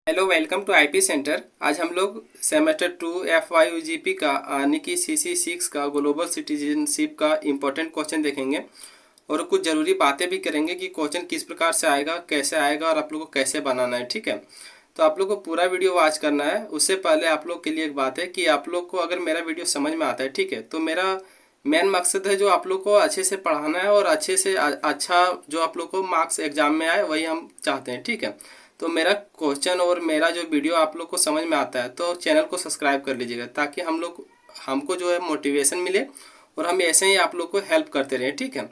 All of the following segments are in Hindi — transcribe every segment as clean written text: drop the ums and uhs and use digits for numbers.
Hello, welcome to IP centre. आज हम लोग सेमेस्टर 2 FYUGP का यानी कि CC6 का ग्लोबल सिटीजनशिप का इम्पोर्टेंट क्वेश्चन देखेंगे और कुछ ज़रूरी बातें भी करेंगे कि क्वेश्चन किस प्रकार से आएगा, कैसे आएगा और आप लोग को कैसे बनाना है। ठीक है, तो आप लोग को पूरा वीडियो वॉच करना है। उससे पहले आप लोग के लिए एक बात है कि आप लोग को अगर मेरा वीडियो समझ में आता है, ठीक है, तो मेरा मेन मकसद है जो आप लोग को अच्छे से पढ़ाना है और अच्छे से अच्छा जो आप लोग को मार्क्स एग्जाम में आए वही हम चाहते हैं। ठीक है, तो मेरा क्वेश्चन और मेरा जो वीडियो आप लोग को समझ में आता है तो चैनल को सब्सक्राइब कर लीजिएगा ताकि हमको जो है मोटिवेशन मिले और हम ऐसे ही आप लोग को हेल्प करते रहें। ठीक है,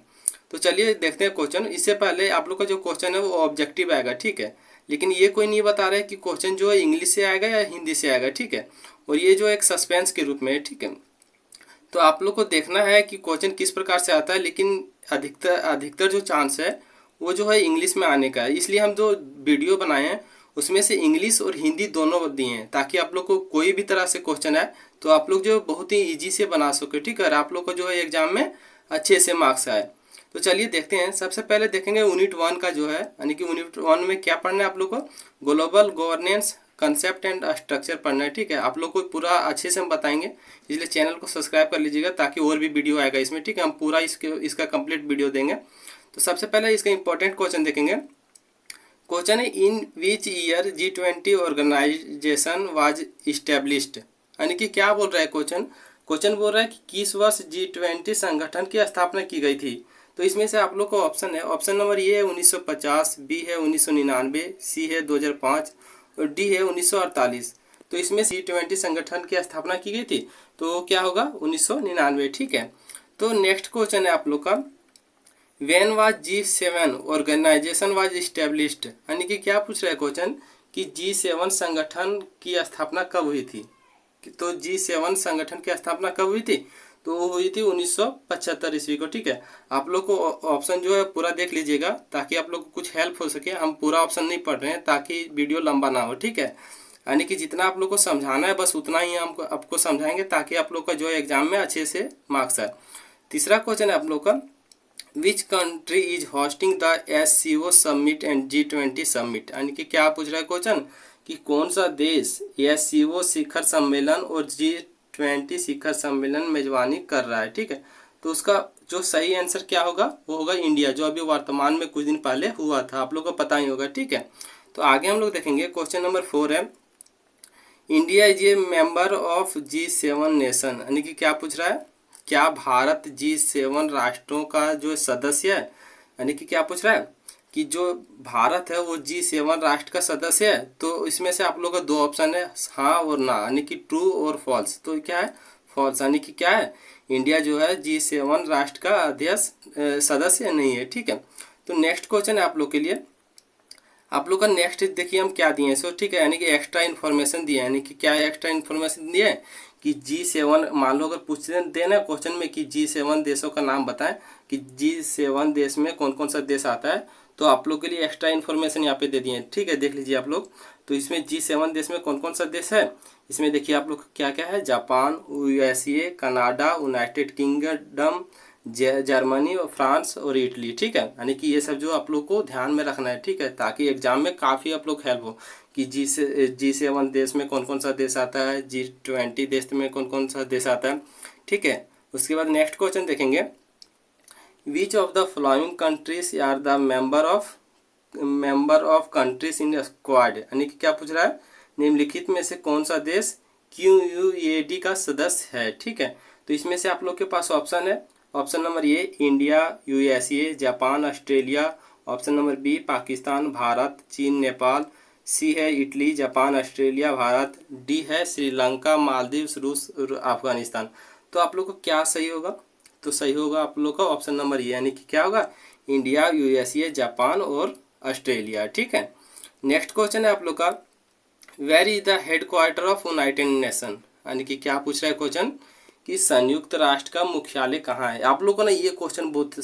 तो चलिए देखते हैं क्वेश्चन। इससे पहले आप लोग का जो क्वेश्चन है वो ऑब्जेक्टिव आएगा। ठीक है, लेकिन ये कोई नहीं बता रहा है कि क्वेश्चन जो है इंग्लिश से आएगा या हिंदी से आएगा। ठीक है, और ये जो एक सस्पेंस के रूप में है। ठीक है, तो आप लोग को देखना है कि क्वेश्चन किस प्रकार से आता है, लेकिन अधिकतर अधिकतर जो चांस है वो जो है इंग्लिश में आने का है। इसलिए हम जो वीडियो बनाए हैं उसमें से इंग्लिश और हिंदी दोनों दिए हैं ताकि आप लोग को कोई भी तरह से क्वेश्चन आए तो आप लोग जो बहुत ही ईजी से बना सके। ठीक है, और आप लोग को जो है एग्जाम में अच्छे से मार्क्स आए। तो चलिए देखते हैं। सबसे पहले देखेंगे यूनिट 1 का जो है, यानी कि यूनिट 1 में क्या पढ़ना है आप लोग को, global governance concept and structure पढ़ना है। ठीक है, आप लोग को पूरा अच्छे से हम बताएंगे, इसलिए चैनल को सब्सक्राइब कर लीजिएगा ताकि और भी वीडियो आएगा इसमें। ठीक है, हम पूरा इसका कंप्लीट वीडियो देंगे। तो सबसे पहले इसका इंपॉर्टेंट क्वेश्चन देखेंगे। क्वेश्चन है, in which year G20 organization was established. यानी कि क्या बोल रहा है क्वेश्चन, क्वेश्चन बोल रहा है कि किस वर्ष G20 संगठन की स्थापना की गई थी। तो इसमें से आप लोग को ऑप्शन है, ऑप्शन नंबर ए है 1950, बी है 1999, सी है 2005 और डी है 1948। तो इसमें G20 संगठन की स्थापना की गई थी तो क्या होगा, 1999। ठीक है, तो नेक्स्ट क्वेश्चन है आप लोग का, when was G7 organization was established. यानी कि क्या पूछ रहा है क्वेश्चन कि G7 संगठन की स्थापना कब हुई थी। तो G7 संगठन की स्थापना कब हुई थी, तो वो हुई थी 1975 ईस्वी को। ठीक है, आप लोग को ऑप्शन जो है पूरा देख लीजिएगा ताकि आप लोग को कुछ हेल्प हो सके। हम पूरा ऑप्शन नहीं पढ़ रहे हैं ताकि वीडियो लंबा ना हो। ठीक है, यानी कि जितना आप लोग को समझाना है बस उतना ही हम आपको समझाएंगे ताकि आप लोग का जो है एग्जाम में अच्छे से मार्क्स आए। तीसरा क्वेश्चन है आप लोग का, which country is hosting the SCO summit and G20 summit. यानी कि क्या पूछ रहा है क्वेश्चन कि कौन सा देश SCO शिखर सम्मेलन और G20 शिखर सम्मेलन मेजबानी कर रहा है। ठीक है, तो उसका जो सही आंसर क्या होगा, वो होगा इंडिया, जो अभी वर्तमान में कुछ दिन पहले हुआ था, आप लोग को पता ही होगा। ठीक है, तो आगे हम लोग देखेंगे। क्वेश्चन नंबर 4 है, India is a member of G7 nation. यानी कि क्या पूछ रहा है, क्या भारत G7 राष्ट्रों का जो सदस्य है। यानी कि क्या पूछ रहा है कि जो भारत है वो G7 राष्ट्र का सदस्य है। तो इसमें से आप लोग का दो ऑप्शन है, हाँ और ना, यानी कि ट्रू और फॉल्स। तो क्या है, फॉल्स, यानी कि क्या है, इंडिया जो है G7 राष्ट्र का अध्यक्ष सदस्य नहीं है। ठीक है, तो नेक्स्ट क्वेश्चन है आप लोग के लिए। आप लोग का नेक्स्ट देखिए हम क्या दिए हैं सो। ठीक है, यानी कि एक्स्ट्रा इन्फॉर्मेशन दिया है। यानी कि क्या एक्स्ट्रा इन्फॉर्मेशन दिया है कि G7, मान लो अगर पूछ देना क्वेश्चन में कि G7 देशों का नाम बताएं कि G7 देश में कौन कौन सा देश आता है, तो आप लोग के लिए एक्स्ट्रा इन्फॉर्मेशन यहाँ पे दे दिए हैं। ठीक है, देख लीजिए आप लोग। तो इसमें G7 देश में कौन कौन सा देश है, इसमें देखिए आप लोग क्या क्या है, Japan, USA, Canada, United kingdom, Germany और फ्रांस और इटली। ठीक है, यानी कि ये सब जो आप लोग को ध्यान में रखना है। ठीक है, ताकि एग्जाम में काफ़ी आप लोग हेल्प हो कि G7 देश में कौन कौन सा देश आता है, G20 देश में कौन कौन सा देश आता है। ठीक है, उसके बाद नेक्स्ट क्वेश्चन देखेंगे, which of the following countries are the member of countries in squad. यानी कि क्या पूछ रहा है, निम्नलिखित में से कौन सा देश QUAD का सदस्य है। ठीक है, तो इसमें से आप लोग के पास ऑप्शन है, option number A India, USA, Japan, Australia, option number B Pakistan, Bharat, चीन, नेपाल, सी है Italy, Japan, Australia, Bharat, D है श्रीलंका, मालदीव, रूस और अफगानिस्तान। तो आप लोग को क्या सही होगा, तो सही होगा आप लोग का ऑप्शन नंबर ए, यानी कि क्या होगा, इंडिया, USA, जापान और ऑस्ट्रेलिया। ठीक है, नेक्स्ट क्वेश्चन है आप लोग का, where is the headquarter of United Nation. यानी कि क्या पूछ रहा है क्वेश्चन कि संयुक्त राष्ट्र का मुख्यालय कहाँ है। आप लोग को ना ये क्वेश्चन बहुत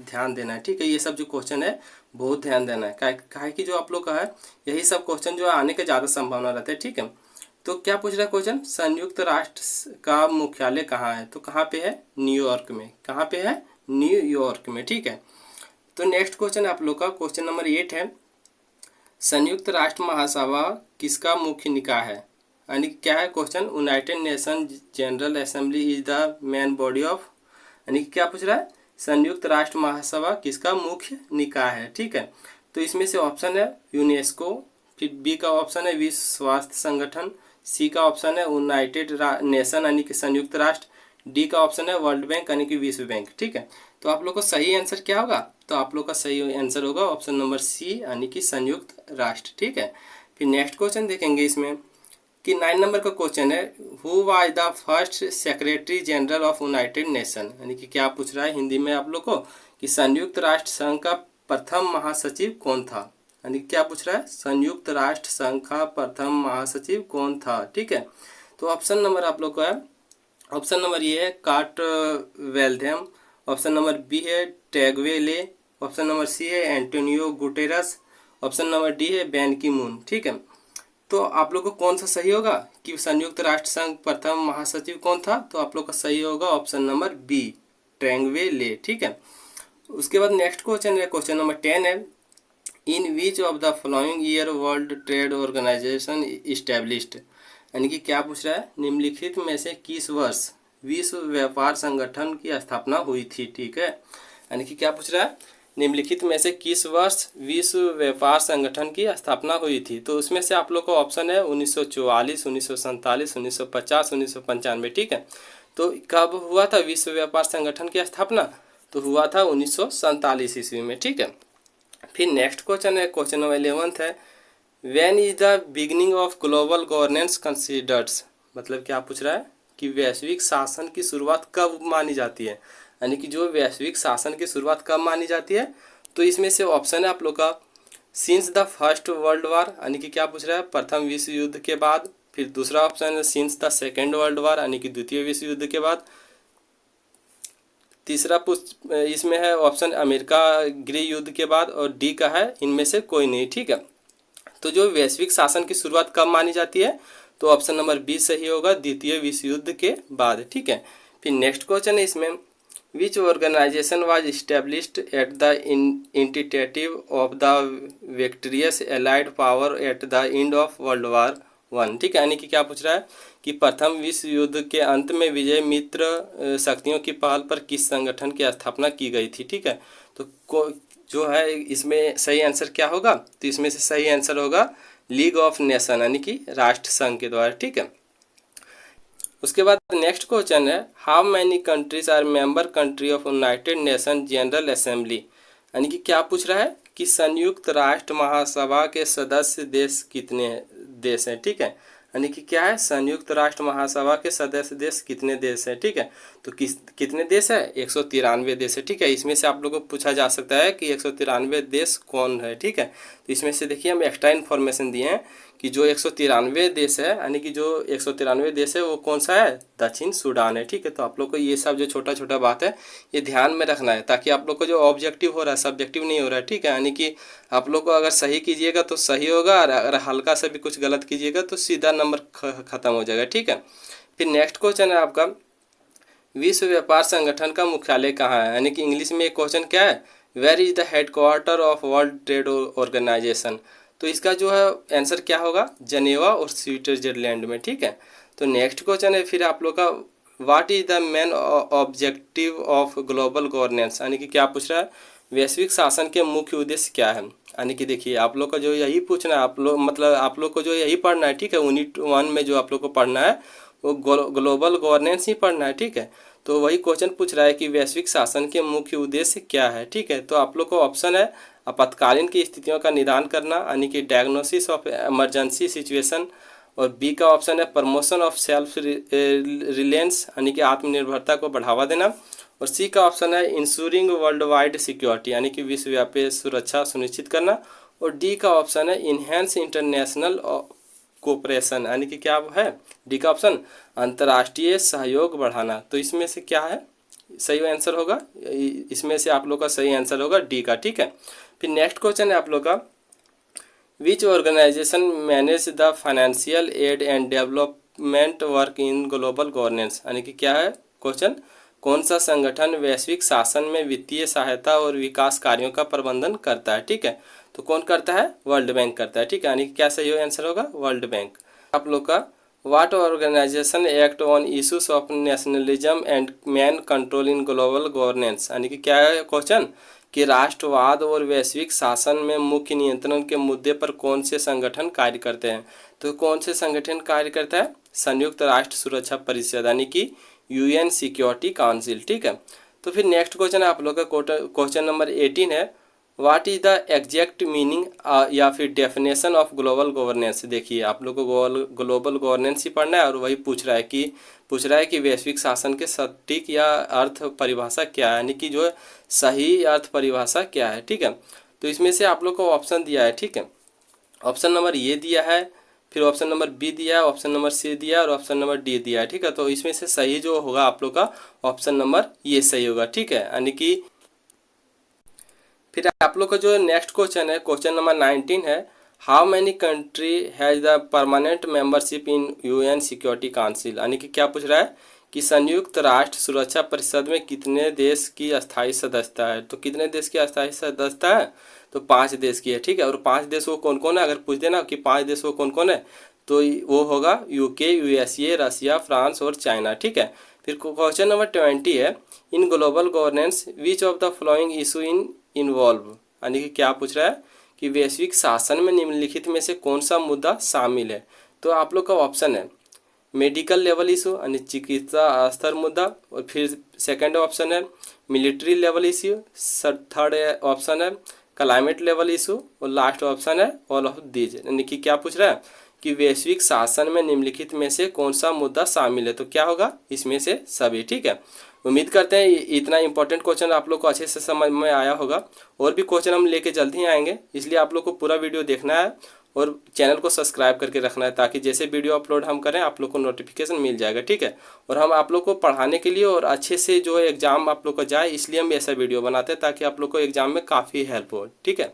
ध्यान देना है। ठीक है, ये सब जो क्वेश्चन है बहुत ध्यान देना है, काहे कि जो आप लोग का है यही सब क्वेश्चन जो आने के ज़्यादा संभावना रहता है। ठीक है, तो क्या पूछ रहा है क्वेश्चन, संयुक्त राष्ट्र का मुख्यालय कहाँ है, तो कहाँ पे है, न्यूयॉर्क में। कहाँ पे है, न्यूयॉर्क में। ठीक है, तो नेक्स्ट क्वेश्चन आप लोग का क्वेश्चन नंबर 8 है, संयुक्त राष्ट्र महासभा किसका मुख्य निकाय है? यानी क्या है question, United Nation General assembly is the main body of, यानी क्या पूछ रहा है, संयुक्त राष्ट्र महासभा किसका मुख्य निकाय है? ठीक है, तो इसमें से ऑप्शन है यूनेस्को, फिर बी का ऑप्शन है विश्व स्वास्थ्य संगठन, सी का ऑप्शन है यूनाइटेड नेशन यानी कि संयुक्त राष्ट्र, डी का ऑप्शन है वर्ल्ड बैंक यानी कि विश्व बैंक। ठीक है, तो आप लोग का सही आंसर क्या होगा? तो आप लोग का सही आंसर होगा ऑप्शन नंबर सी यानी कि संयुक्त राष्ट्र। ठीक है, फिर नेक्स्ट क्वेश्चन देखेंगे इसमें कि 9 नंबर का क्वेश्चन है, who was the first secretary general of United Nation, यानी कि क्या पूछ रहा है हिंदी में आप लोग को कि संयुक्त राष्ट्र संघ का प्रथम महासचिव कौन था? यानी क्या पूछ रहा है, संयुक्त राष्ट्र संघ का प्रथम महासचिव कौन था? ठीक है, तो ऑप्शन नंबर आप लोग का है, ऑप्शन नंबर ये है कार्ट वेल्थम, ऑप्शन नंबर बी है टैगवे, ऑप्शन नंबर सी है Antonio Guterres, option number D है बैन की मून। ठीक है, तो आप लोग को कौन सा सही होगा कि संयुक्त राष्ट्र संघ प्रथम महासचिव कौन था? तो आप लोग का सही होगा ऑप्शन नंबर बी टैगवे। ठीक है, उसके बाद नेक्स्ट क्वेश्चन है, क्वेश्चन नंबर 10 है, in which of the following year world trade organization established, यानी कि क्या पूछ रहा है, निम्नलिखित में से किस वर्ष विश्व व्यापार संगठन की स्थापना हुई थी? ठीक है, यानी कि क्या पूछ रहा है, निम्नलिखित में से किस वर्ष विश्व व्यापार संगठन की स्थापना हुई थी? तो उसमें से आप लोग को ऑप्शन है 1944, 1947, 1950, 1995। ठीक है, तो कब हुआ था विश्व व्यापार संगठन की स्थापना? तो हुआ था 1947 ईस्वी में। ठीक है, फिर नेक्स्ट क्वेश्चन है, क्वेश्चन नंबर 11 है, when is the beginning of global governance considers, मतलब क्या पूछ रहा है कि वैश्विक शासन की शुरुआत कब मानी जाती है? यानी कि जो वैश्विक शासन की शुरुआत कब मानी जाती है? तो इसमें से ऑप्शन है आप लोग का since the first world war, यानी कि क्या पूछ रहा है, प्रथम विश्व युद्ध के बाद, फिर दूसरा ऑप्शन है since the second world war यानी कि द्वितीय विश्व युद्ध के बाद, तीसरा इसमें है ऑप्शन अमेरिका गृह युद्ध के बाद, और डी का है इनमें से कोई नहीं। ठीक है, तो जो वैश्विक शासन की शुरुआत कब मानी जाती है? तो ऑप्शन नंबर बी सही होगा, द्वितीय विश्व युद्ध के बाद। ठीक है, फिर नेक्स्ट क्वेश्चन है इसमें, which organization was established at the initiative of the victorious allied power at the end of world war 1। ठीक है, यानी कि क्या पूछ रहा है कि प्रथम विश्व युद्ध के अंत में विजय मित्र शक्तियों की पहल पर किस संगठन की स्थापना की गई थी? ठीक है, तो जो है इसमें सही आंसर क्या होगा? तो इसमें से सही आंसर होगा लीग ऑफ नेशन यानी कि राष्ट्र संघ के द्वारा। ठीक है, उसके बाद नेक्स्ट क्वेश्चन है, how many countries are member country of United Nation General Assembly, यानी कि क्या पूछ रहा है कि संयुक्त राष्ट्र महासभा के सदस्य देश कितने देश हैं? ठीक है, यानी कि क्या है, संयुक्त राष्ट्र महासभा के सदस्य देश कितने देश हैं? ठीक है, तो कितने देश है? 193 देश है। ठीक है, इसमें से आप लोगों को पूछा जा सकता है कि 193 देश कौन है? ठीक है, तो इसमें से देखिए हम एक्स्ट्रा इन्फॉर्मेशन दिए हैं कि जो 193 देश है, यानी कि जो 193 देश है वो कौन सा है? दक्षिण सूडान है। ठीक है, तो आप लोग को ये सब जो छोटा छोटा बात है ये ध्यान में रखना है, ताकि आप लोग को जो ऑब्जेक्टिव हो रहा है सब्जेक्टिव नहीं हो रहा है। ठीक है, यानी कि आप लोग को अगर सही कीजिएगा तो सही होगा, और अगर हल्का सा भी कुछ गलत कीजिएगा तो सीधा नंबर खत्म हो जाएगा। ठीक है, फिर नेक्स्ट क्वेश्चन है आपका, विश्व व्यापार संगठन का मुख्यालय कहाँ है? यानी कि इंग्लिश में एक क्वेश्चन क्या है, where is the headquarter of world trade organisation? तो इसका जो है आंसर क्या होगा, जनेवा और स्विट्जरलैंड में। ठीक है, तो नेक्स्ट क्वेश्चन है फिर आप लोग का, what is the main objective of global governance, यानी कि क्या पूछ रहा है, वैश्विक शासन के मुख्य उद्देश्य क्या है? यानी कि देखिए आप लोग का जो यही पूछना है, आप लोग मतलब आप लोग को जो यही पढ़ना है। ठीक है, यूनिट 1 में जो आप लोग को पढ़ना है वो ग्लोबल गवर्नेंस ही पढ़ना है। ठीक है, तो वही क्वेश्चन पूछ रहा है कि वैश्विक शासन के मुख्य उद्देश्य क्या है? ठीक है, तो आप लोग को ऑप्शन है आपातकालीन की स्थितियों का निदान करना यानी कि डायग्नोसिस ऑफ इमरजेंसी सिचुएशन, और बी का ऑप्शन है प्रमोशन ऑफ सेल्फ रिलायंस यानी कि आत्मनिर्भरता को बढ़ावा देना, और सी का ऑप्शन है इंश्योरिंग वर्ल्ड वाइड सिक्योरिटी यानी कि विश्वव्यापी सुरक्षा सुनिश्चित करना, और डी का ऑप्शन है इनहेंस इंटरनेशनल कोऑपरेशन यानी कि क्या है, डी का ऑप्शन अंतर्राष्ट्रीय सहयोग बढ़ाना। तो इसमें से क्या है सही आंसर होगा, इसमें से आप लोग का सही आंसर होगा डी का। ठीक है, फिर नेक्स्ट क्वेश्चन है आप लोग का, which organization manage the financial aid and development work in global governance, यानी कि क्या है क्वेश्चन, कौन सा संगठन वैश्विक शासन में वित्तीय सहायता और विकास कार्यों का प्रबंधन करता है? ठीक है, तो कौन करता है? वर्ल्ड बैंक करता है, ठीक है। यानी कि क्या सही आंसर होगा? World bank. आप लोग का what organisation act on issues of nationalism and man control in global governance, यानी कि क्या है क्वेश्चन कि राष्ट्रवाद और वैश्विक शासन में मुख्य नियंत्रण के मुद्दे पर कौन से संगठन कार्य करते हैं? तो कौन से संगठन कार्य करता है? संयुक्त राष्ट्र सुरक्षा परिषद, यानी कि यूएन सिक्योरिटी काउंसिल, ठीक है। तो फिर नेक्स्ट क्वेश्चन आप लोग का क्वेश्चन नंबर 18 है, what is the exact meaning या फिर डेफिनेशन ऑफ ग्लोबल गवर्नेंस। देखिए आप लोग को ग्लोबल गवर्नेंस ही पढ़ना है और वही पूछ रहा है कि वैश्विक शासन के सटीक या अर्थ परिभाषा क्या है, यानी कि जो सही अर्थ परिभाषा क्या है, ठीक है। तो इसमें से आप लोग को ऑप्शन दिया है, ठीक है। ऑप्शन नंबर ए दिया है, फिर ऑप्शन नंबर बी दिया है, ऑप्शन नंबर सी दिया है और ऑप्शन नंबर डी दिया है, ठीक है। तो इसमें से सही जो होगा आप लोग का ऑप्शन नंबर ये सही होगा, ठीक है। यानी कि फिर आप लोग का जो नेक्स्ट क्वेश्चन है, क्वेश्चन नंबर 19 है, how many country has the permanent membership in UN security council, यानी कि क्या पूछ रहा है कि संयुक्त राष्ट्र सुरक्षा परिषद में कितने देश की अस्थायी सदस्यता है। तो कितने देश की अस्थायी सदस्यता है? तो 5 देश की है, ठीक है। और 5 देश वो कौन कौन है? अगर पूछ देना कि 5 देश वो कौन कौन है, तो वो होगा यूके, यूएसए, रसिया, फ्रांस और चाइना, ठीक है। फिर क्वेश्चन नंबर 20 है, इन global governance which of the following issue involve, यानी कि क्या पूछ रहा है कि वैश्विक शासन में निम्नलिखित में से कौन सा मुद्दा शामिल है। तो आप लोग का ऑप्शन है मेडिकल लेवल इशू, यानी चिकित्सा स्तर मुद्दा, और फिर सेकंड ऑप्शन है military level issue, third option है क्लाइमेट लेवल इशू और लास्ट ऑप्शन है ऑल ऑफ दीज। यानी कि क्या पूछ रहा है कि वैश्विक शासन में निम्नलिखित में से कौन सा मुद्दा शामिल है। तो क्या होगा? इसमें से सभी, ठीक है। उम्मीद करते हैं इतना इंपॉर्टेंट क्वेश्चन आप लोग को अच्छे से समझ में आया होगा। और भी क्वेश्चन हम लेके जल्द ही आएंगे, इसलिए आप लोग को पूरा वीडियो देखना है और चैनल को सब्सक्राइब करके रखना है, ताकि जैसे वीडियो अपलोड हम करें आप लोग को नोटिफिकेशन मिल जाएगा, ठीक है। और हम आप लोग को पढ़ाने के लिए और अच्छे से जो एग्ज़ाम आप लोग का जाए, इसलिए हम ऐसा वीडियो बनाते हैं ताकि आप लोग को एग्ज़ाम में काफ़ी हेल्प हो, ठीक है।